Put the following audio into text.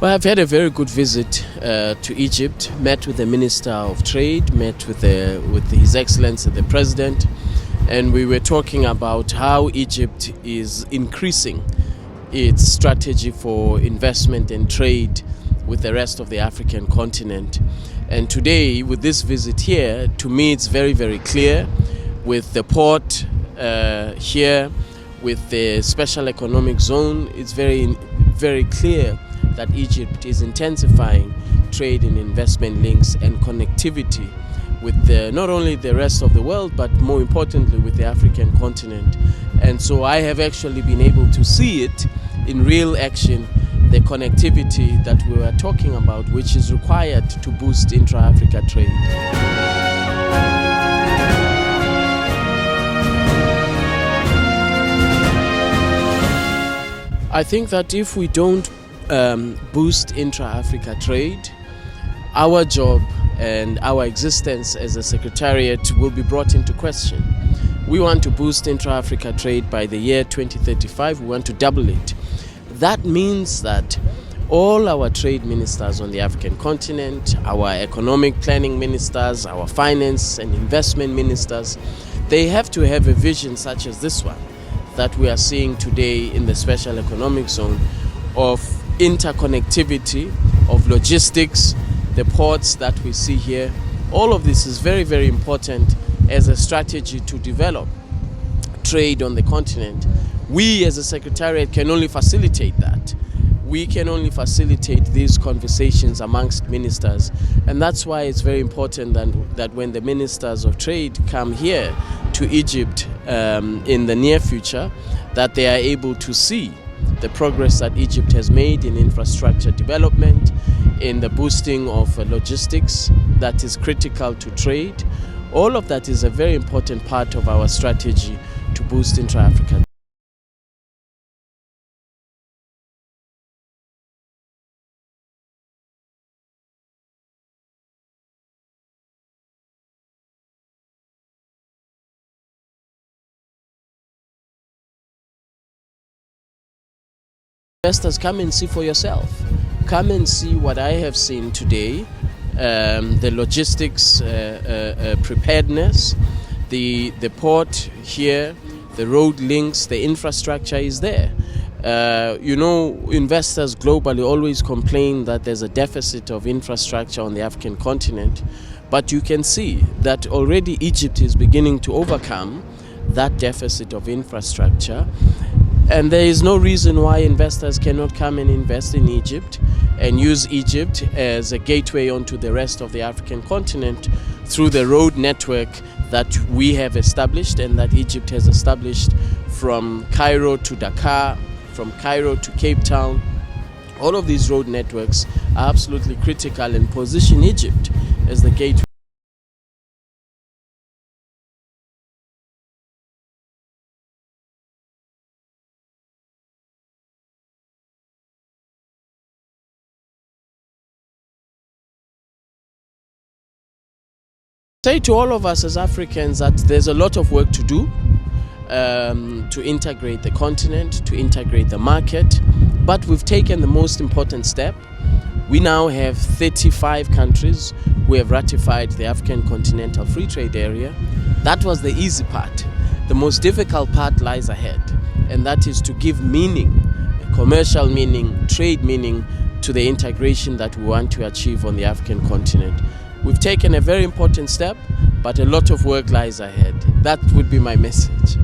Well, I've had a very good visit to Egypt, met with the Minister of Trade, met with His Excellency the President, and we were talking about how Egypt is increasing its strategy for investment and trade with the rest of the African continent. And today, with this visit here, to me it's very, very clear, with the port here, with the special economic zone, it's very, very clear that Egypt is intensifying trade and investment links and connectivity with not only the rest of the world, but more importantly with the African continent. And so I have actually been able to see it in real action, the connectivity that we were talking about, which is required to boost intra-Africa trade. I think that if we don't boost intra-Africa trade, our job and our existence as a secretariat will be brought into question. We want to boost intra-Africa trade by the year 2035. We want to double it. That means that all our trade ministers on the African continent, our economic planning ministers, our finance and investment ministers, they have to have a vision such as this one that we are seeing today in the special economic zone, of interconnectivity, of logistics, the ports that we see here. All of this is very, very important as a strategy to develop trade on the continent. We as a secretariat can only facilitate that. We can only facilitate these conversations amongst ministers, and that's why it's very important that when the ministers of trade come here to Egypt in the near future, that they are able to see the progress that Egypt has made in infrastructure development, in the boosting of logistics that is critical to trade. All of that is a very important part of our strategy to boost intra-Africa. Investors, come and see for yourself. Come and see what I have seen today, the logistics preparedness, the port here, the road links, the infrastructure is there. Investors globally always complain that there's a deficit of infrastructure on the African continent, but you can see that already Egypt is beginning to overcome that deficit of infrastructure. And there is no reason why investors cannot come and invest in Egypt and use Egypt as a gateway onto the rest of the African continent through the road network that we have established and that Egypt has established from Cairo to Dakar, from Cairo to Cape Town. All of these road networks are absolutely critical and position Egypt as the gateway. Say to all of us as Africans that there's a lot of work to do to integrate the continent, to integrate the market, but we've taken the most important step. We now have 35 countries who have ratified the African Continental Free Trade Area. That was the easy part. The most difficult part lies ahead, and that is to give meaning, commercial meaning, trade meaning to the integration that we want to achieve on the African continent. We've taken a very important step, but a lot of work lies ahead. That would be my message.